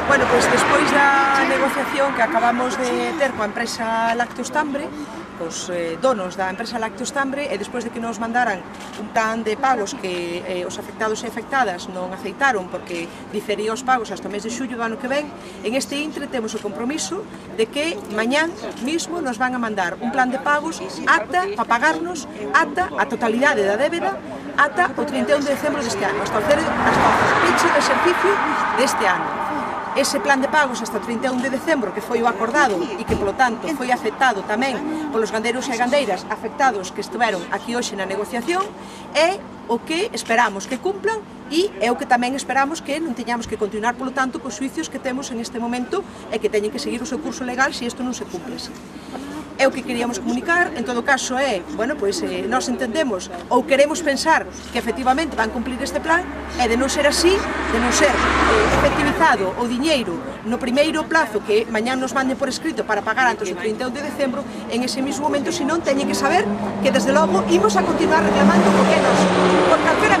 Bueno, pois despois da negociación que acabamos de ter coa empresa Lactostambre, cos donos da empresa Lactostambre, e despois de que nos mandaran un plan de pagos que os afectados e afectadas non aceitaron porque difería os pagos hasta o mes de xullo do ano que ven, en este intre temos o compromiso de que mañán mismo nos van a mandar un plan de pagos ata para pagarnos ata a totalidade da débeda ata o 31 de decembro deste ano, hasta o fecho de exercicio deste ano. Ese plan de pagos hasta o 31 de decembro, que foi o acordado e que, polo tanto, foi aceptado tamén polos gandeiros e gandeiras afectados que estiveron aquí hoxe na negociación, é o que esperamos que cumplan e é o que tamén esperamos que non teñamos que continuar, polo tanto, cos xuicios que temos en este momento e que teñen que seguir o seu curso legal se isto non se cumple. É o que queríamos comunicar, en todo caso é, bueno, pois nós entendemos ou queremos pensar que efectivamente van cumplir este plan e de non ser así, de non ser efectivizado o diñeiro no primeiro plazo que mañán nos manden por escrito para pagar antes do 31 de decembro, en ese mismo momento, senón teñen que saber que desde logo imos a continuar reclamando porque nos, por calquera